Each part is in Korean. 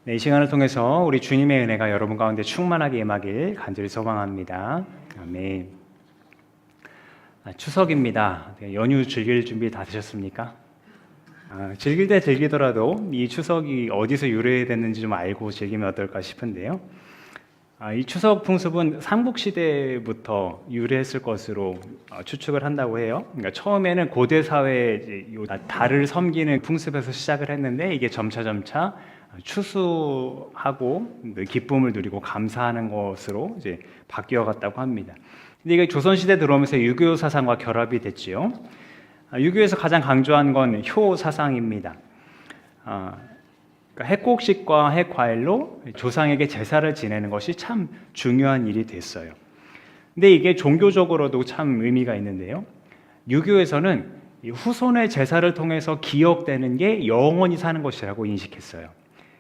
네, 이 시간을 통해서 우리 주님의 은혜가 여러분 가운데 충만하게 임하길 간절히 소망합니다. 아멘. 추석입니다. 연휴 즐길 준비 다 되셨습니까? 즐길 때 즐기더라도 이 추석이 어디서 유래됐는지 좀 알고 즐기면 어떨까 싶은데요. 이 추석 풍습은 삼국시대부터 유래했을 것으로 추측을 한다고 해요. 그러니까 처음에는 고대 사회에 달을 섬기는 풍습에서 시작을 했는데 이게 점차 추수하고 기쁨을 누리고 감사하는 것으로 이제 바뀌어갔다고 합니다. 근데 이게 조선시대 들어오면서 유교 사상과 결합이 됐지요. 유교에서 가장 강조한 건 효 사상입니다. 그러니까 핵곡식과 핵과일로 조상에게 제사를 지내는 것이 참 중요한 일이 됐어요. 근데 이게 종교적으로도 참 의미가 있는데요. 유교에서는 후손의 제사를 통해서 기억되는 게 영원히 사는 것이라고 인식했어요.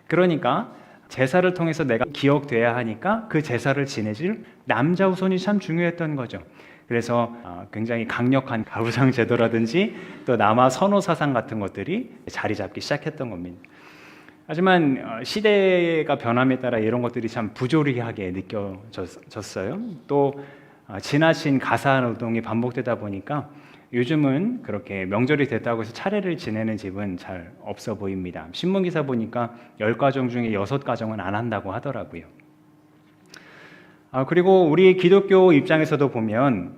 그러니까 제사를 통해서 내가 기억돼야 하니까 그 제사를 지내줄 남자 후손이 참 중요했던 거죠. 그래서 굉장히 강력한 가부장 제도라든지 또 남아 선호 사상 같은 것들이 자리 잡기 시작했던 겁니다. 하지만 시대가 변함에 따라 이런 것들이 참 부조리하게 느껴졌어요. 또 지나친 가사 노동이 반복되다 보니까 요즘은 그렇게 명절이 됐다고 해서 차례를 지내는 집은 잘 없어 보입니다. 신문기사 보니까 10가정 중에 6가정은 안 한다고 하더라고요. 그리고 우리 기독교 입장에서도 보면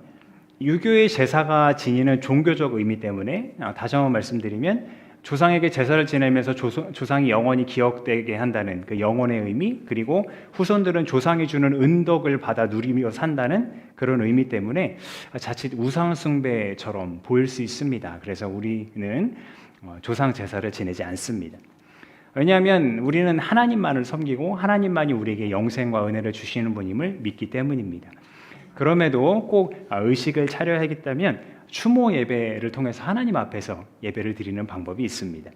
유교의 제사가 지니는 종교적 의미 때문에 다시 한번 말씀드리면 조상에게 제사를 지내면서 조상이 영원히 기억되게 한다는 그 영혼의 의미, 그리고 후손들은 조상이 주는 은덕을 받아 누리며 산다는 그런 의미 때문에 자칫 우상 숭배처럼 보일 수 있습니다. 그래서 우리는 조상 제사를 지내지 않습니다. 왜냐하면 우리는 하나님만을 섬기고 하나님만이 우리에게 영생과 은혜를 주시는 분임을 믿기 때문입니다. 그럼에도 꼭 의식을 차려야 하겠다면 추모 예배를 통해서 하나님 앞에서 예배를 드리는 방법이 있습니다.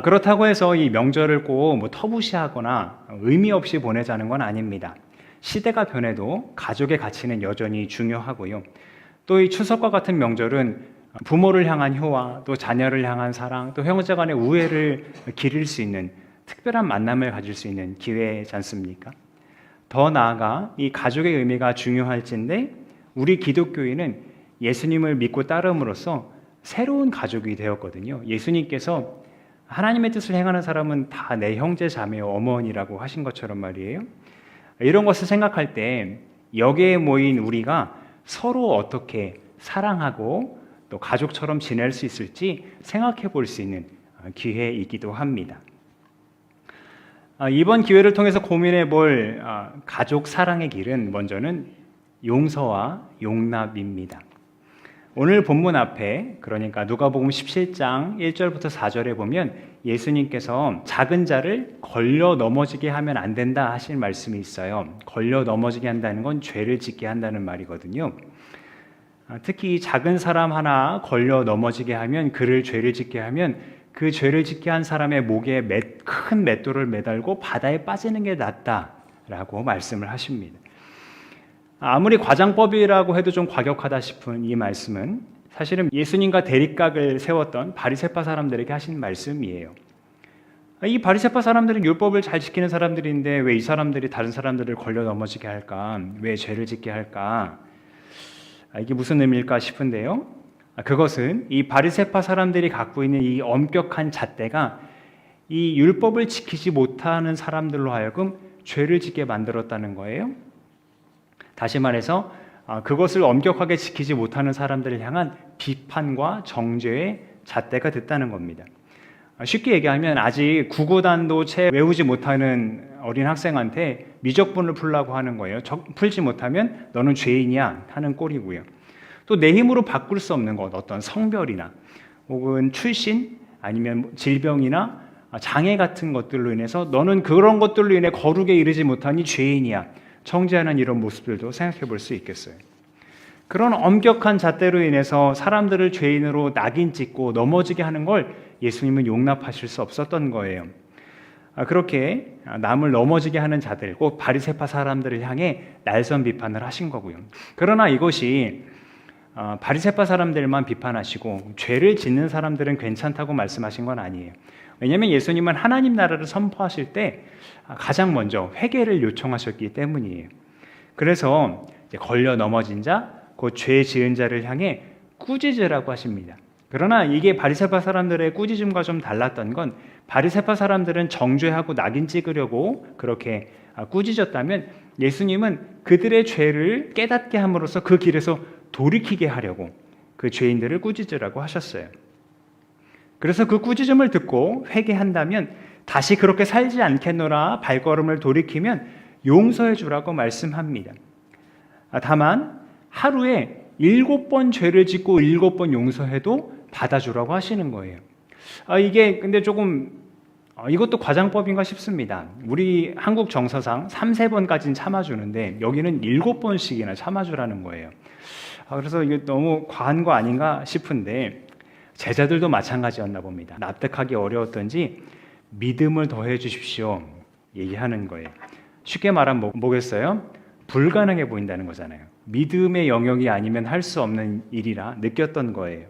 그렇다고 해서 이 명절을 꼭 터부시하거나 의미 없이 보내자는 건 아닙니다. 시대가 변해도 가족의 가치는 여전히 중요하고요. 또 이 추석과 같은 명절은 부모를 향한 효와 또 자녀를 향한 사랑, 또 형제 간의 우애를 기릴 수 있는 특별한 만남을 가질 수 있는 기회지 않습니까? 더 나아가 이 가족의 의미가 중요할진데 우리 기독교인은 예수님을 믿고 따름으로써 새로운 가족이 되었거든요. 예수님께서 하나님의 뜻을 행하는 사람은 다 내 형제 자매요 어머니라고 하신 것처럼 말이에요. 이런 것을 생각할 때 여기에 모인 우리가 서로 어떻게 사랑하고 또 가족처럼 지낼 수 있을지 생각해 볼 수 있는 기회이기도 합니다. 이번 기회를 통해서 고민해 볼 가족 사랑의 길은 먼저는 용서와 용납입니다. 오늘 본문 앞에, 그러니까 누가복음 17장 1절부터 4절에 보면 예수님께서 작은 자를 걸려 넘어지게 하면 안 된다 하신 말씀이 있어요. 걸려 넘어지게 한다는 건 죄를 짓게 한다는 말이거든요. 특히 작은 사람 하나 걸려 넘어지게 하면, 그를 죄를 짓게 하면 그 죄를 짓게 한 사람의 목에 큰 맷돌을 매달고 바다에 빠지는 게 낫다라고 말씀을 하십니다. 아무리 과장법이라고 해도 좀 과격하다 싶은 이 말씀은 사실은 예수님과 대립각을 세웠던 바리새파 사람들에게 하신 말씀이에요. 이 바리새파 사람들은 율법을 잘 지키는 사람들인데 왜 이 사람들이 다른 사람들을 걸려 넘어지게 할까? 왜 죄를 짓게 할까? 이게 무슨 의미일까 싶은데요. 그것은 이 바리새파 사람들이 갖고 있는 이 엄격한 잣대가 이 율법을 지키지 못하는 사람들로 하여금 죄를 짓게 만들었다는 거예요. 다시 말해서 그것을 엄격하게 지키지 못하는 사람들을 향한 비판과 정죄의 잣대가 됐다는 겁니다. 쉽게 얘기하면 아직 구구단도 채 외우지 못하는 어린 학생한테 미적분을 풀라고 하는 거예요. 풀지 못하면 너는 죄인이야 하는 꼴이고요. 또 내 힘으로 바꿀 수 없는 것, 어떤 성별이나 혹은 출신 아니면 질병이나 장애 같은 것들로 인해서 너는 그런 것들로 인해 거룩에 이르지 못하니 죄인이야. 정죄하는 이런 모습들도 생각해 볼 수 있겠어요. 그런 엄격한 잣대로 인해서 사람들을 죄인으로 낙인 찍고 넘어지게 하는 걸 예수님은 용납하실 수 없었던 거예요. 그렇게 남을 넘어지게 하는 자들, 꼭 바리새파 사람들을 향해 날선 비판을 하신 거고요. 그러나 이것이 바리새파 사람들만 비판하시고 죄를 짓는 사람들은 괜찮다고 말씀하신 건 아니에요. 왜냐하면 예수님은 하나님 나라를 선포하실 때 가장 먼저 회개를 요청하셨기 때문이에요. 그래서 이제 걸려 넘어진 자, 곧 죄 지은 자를 향해 꾸짖으라고 하십니다. 그러나 이게 바리새파 사람들의 꾸짖음과 좀 달랐던 건 바리새파 사람들은 정죄하고 낙인 찍으려고 그렇게 꾸짖었다면 예수님은 그들의 죄를 깨닫게 함으로써 그 길에서 돌이키게 하려고 그 죄인들을 꾸짖으라고 하셨어요. 그래서 그 꾸짖음을 듣고 회개한다면 다시 그렇게 살지 않겠노라 발걸음을 돌이키면 용서해 주라고 말씀합니다. 다만 하루에 7번 죄를 짓고 7번 용서해도 받아주라고 하시는 거예요. 이게 근데 조금 이것도 과장법인가 싶습니다. 우리 한국 정서상 3-4번까지는 참아주는데 여기는 7번씩이나 참아주라는 거예요. 그래서 이게 너무 과한 거 아닌가 싶은데 제자들도 마찬가지였나 봅니다. 납득하기 어려웠던지 믿음을 더해 주십시오 얘기하는 거예요. 쉽게 말하면 뭐겠어요? 불가능해 보인다는 거잖아요. 믿음의 영역이 아니면 할 수 없는 일이라 느꼈던 거예요.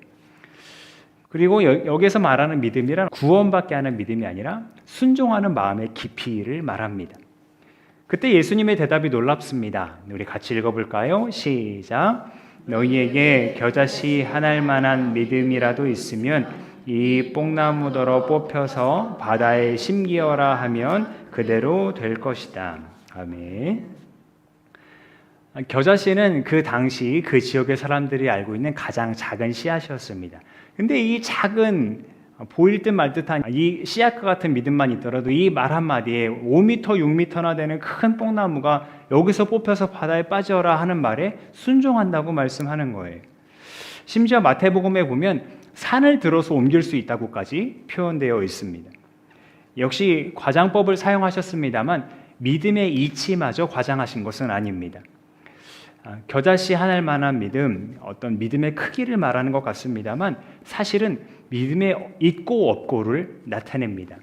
그리고 여기서 말하는 믿음이란 구원받게 하는 믿음이 아니라 순종하는 마음의 깊이를 말합니다. 그때 예수님의 대답이 놀랍습니다. 우리 같이 읽어볼까요? 시작. 너희에게 겨자씨 한 알만한 믿음이라도 있으면 이 뽕나무더러 뽑혀서 바다에 심기어라 하면 그대로 될 것이다. 아멘. 겨자씨는 그 당시 그 지역의 사람들이 알고 있는 가장 작은 씨앗이었습니다. 근데 이 작은 보일 듯 말 듯한 이 씨앗과 같은 믿음만 있더라도 이 말 한마디에 5m, 6m나 되는 큰 뽕나무가 여기서 뽑혀서 바다에 빠져라 하는 말에 순종한다고 말씀하는 거예요. 심지어 마태복음에 보면 산을 들어서 옮길 수 있다고까지 표현되어 있습니다. 역시 과장법을 사용하셨습니다만 믿음의 이치마저 과장하신 것은 아닙니다. 겨자씨 한 알만한 믿음, 어떤 믿음의 크기를 말하는 것 같습니다만 사실은 믿음의 있고 없고를 나타냅니다.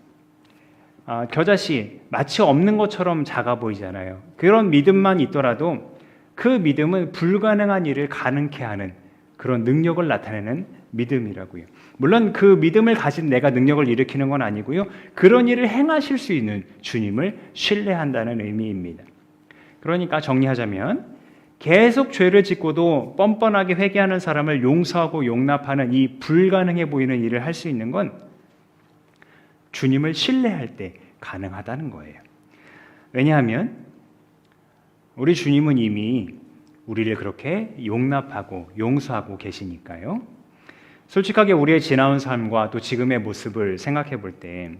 겨자씨 마치 없는 것처럼 작아 보이잖아요. 그런 믿음만 있더라도 그 믿음은 불가능한 일을 가능케 하는 그런 능력을 나타내는 믿음이라고요. 물론 그 믿음을 가진 내가 능력을 일으키는 건 아니고요. 그런 일을 행하실 수 있는 주님을 신뢰한다는 의미입니다. 그러니까 정리하자면 계속 죄를 짓고도 뻔뻔하게 회개하는 사람을 용서하고 용납하는 이 불가능해 보이는 일을 할 수 있는 건 주님을 신뢰할 때 가능하다는 거예요. 왜냐하면 우리 주님은 이미 우리를 그렇게 용납하고 용서하고 계시니까요. 솔직하게 우리의 지나온 삶과 또 지금의 모습을 생각해 볼 때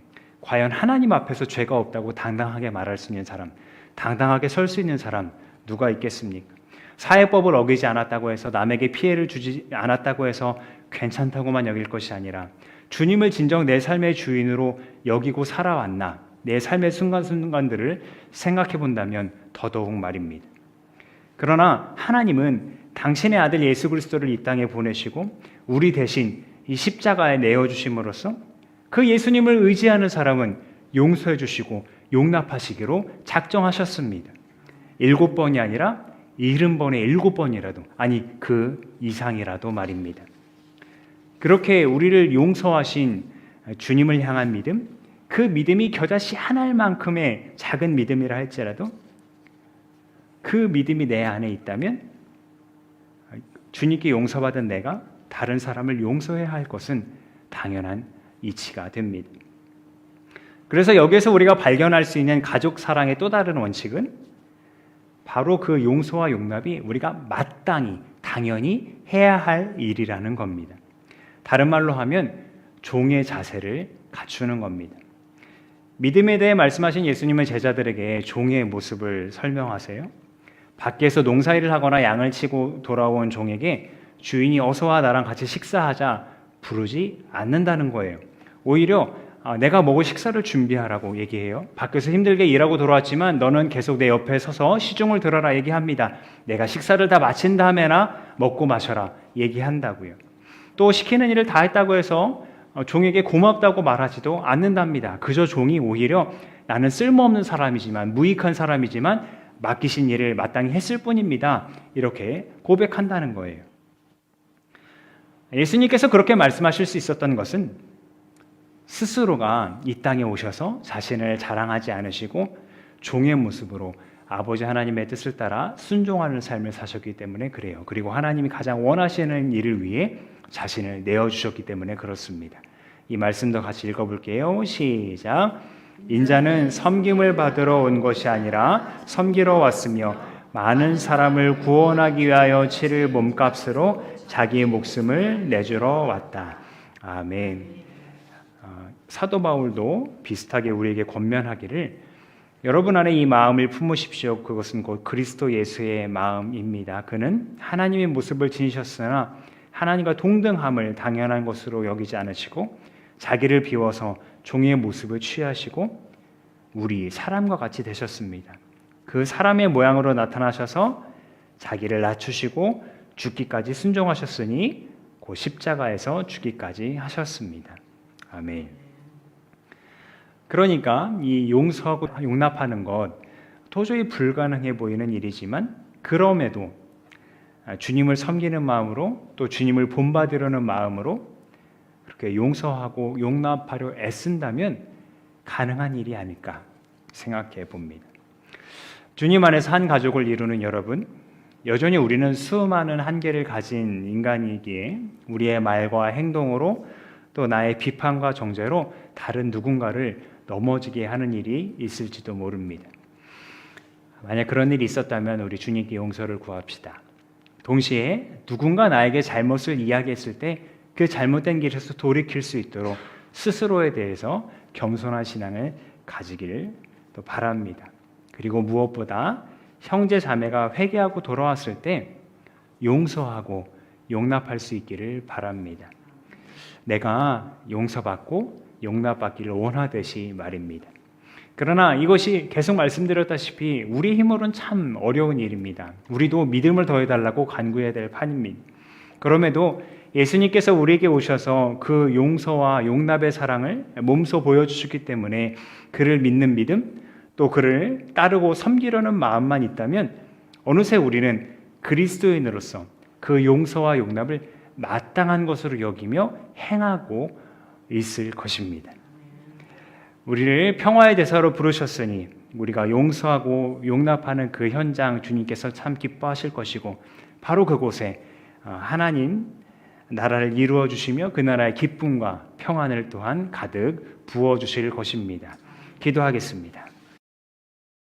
과연 하나님 앞에서 죄가 없다고 당당하게 말할 수 있는 사람, 당당하게 설 수 있는 사람 누가 있겠습니까? 사회법을 어기지 않았다고 해서 남에게 피해를 주지 않았다고 해서 괜찮다고만 여길 것이 아니라 주님을 진정 내 삶의 주인으로 여기고 살아왔나, 내 삶의 순간순간들을 생각해 본다면 더더욱 말입니다. 그러나 하나님은 당신의 아들 예수 그리스도를 이 땅에 보내시고 우리 대신 이 십자가에 내어주심으로써 그 예수님을 의지하는 사람은 용서해 주시고 용납하시기로 작정하셨습니다. 7번이 아니라 70번에 7번이라도, 아니 그 이상이라도 말입니다. 그렇게 우리를 용서하신 주님을 향한 믿음, 그 믿음이 겨자씨 한 알만큼의 작은 믿음이라 할지라도 그 믿음이 내 안에 있다면 주님께 용서받은 내가 다른 사람을 용서해야 할 것은 당연한 이치가 됩니다. 그래서 여기에서 우리가 발견할 수 있는 가족 사랑의 또 다른 원칙은 바로 그 용서와 용납이 우리가 마땅히 당연히 해야 할 일이라는 겁니다. 다른 말로 하면 종의 자세를 갖추는 겁니다. 믿음에 대해 말씀하신 예수님은 제자들에게 종의 모습을 설명하세요. 밖에서 농사일을 하거나 양을 치고 돌아온 종에게 주인이 어서와 나랑 같이 식사하자 부르지 않는다는 거예요. 오히려 내가 먹을 식사를 준비하라고 얘기해요. 밖에서 힘들게 일하고 돌아왔지만 너는 계속 내 옆에 서서 시중을 들어라 얘기합니다. 내가 식사를 다 마친 다음에나 먹고 마셔라 얘기한다고요. 또 시키는 일을 다 했다고 해서 종에게 고맙다고 말하지도 않는답니다. 그저 종이 오히려 나는 쓸모없는 사람이지만, 무익한 사람이지만 맡기신 일을 마땅히 했을 뿐입니다. 이렇게 고백한다는 거예요. 예수님께서 그렇게 말씀하실 수 있었던 것은 스스로가 이 땅에 오셔서 자신을 자랑하지 않으시고 종의 모습으로 아버지 하나님의 뜻을 따라 순종하는 삶을 사셨기 때문에 그래요. 그리고 하나님이 가장 원하시는 일을 위해 자신을 내어주셨기 때문에 그렇습니다. 이 말씀도 같이 읽어볼게요. 시작. 인자는 섬김을 받으러 온 것이 아니라 섬기러 왔으며 많은 사람을 구원하기 위하여 치를 몸값으로 자기의 목숨을 내주러 왔다. 아멘. 사도 바울도 비슷하게 우리에게 권면하기를 여러분 안에 이 마음을 품으십시오. 그것은 곧 그리스도 예수의 마음입니다. 그는 하나님의 모습을 지니셨으나 하나님과 동등함을 당연한 것으로 여기지 않으시고 자기를 비워서 종의 모습을 취하시고 우리 사람과 같이 되셨습니다. 그 사람의 모양으로 나타나셔서 자기를 낮추시고 죽기까지 순종하셨으니 그 십자가에서 죽기까지 하셨습니다. 아멘. 그러니까 이 용서하고 용납하는 것 도저히 불가능해 보이는 일이지만 그럼에도 주님을 섬기는 마음으로 또 주님을 본받으려는 마음으로 그렇게 용서하고 용납하려 애쓴다면 가능한 일이 아닐까 생각해 봅니다. 주님 안에서 한 가족을 이루는 여러분, 여전히 우리는 수많은 한계를 가진 인간이기에 우리의 말과 행동으로 또 나의 비판과 정죄로 다른 누군가를 넘어지게 하는 일이 있을지도 모릅니다. 만약 그런 일이 있었다면 우리 주님께 용서를 구합시다. 동시에 누군가 나에게 잘못을 이야기했을 때 그 잘못된 길에서 돌이킬 수 있도록 스스로에 대해서 겸손한 신앙을 가지기를 또 바랍니다. 그리고 무엇보다 형제 자매가 회개하고 돌아왔을 때 용서하고 용납할 수 있기를 바랍니다. 내가 용서받고 용납받기를 원하듯이 말입니다. 그러나 이것이 계속 말씀드렸다시피 우리 힘으로는 참 어려운 일입니다. 우리도 믿음을 더해달라고 간구해야 될 판입니다. 그럼에도 예수님께서 우리에게 오셔서 그 용서와 용납의 사랑을 몸소 보여주셨기 때문에 그를 믿는 믿음, 또 그를 따르고 섬기려는 마음만 있다면 어느새 우리는 그리스도인으로서 그 용서와 용납을 마땅한 것으로 여기며 행하고 있을 것입니다. 우리를 평화의 대사로 부르셨으니 우리가 용서하고 용납하는 그 현장 주님께서 참 기뻐하실 것이고 바로 그곳에 하나님 나라를 이루어 주시며 그 나라의 기쁨과 평안을 또한 가득 부어 주실 것입니다. 기도하겠습니다.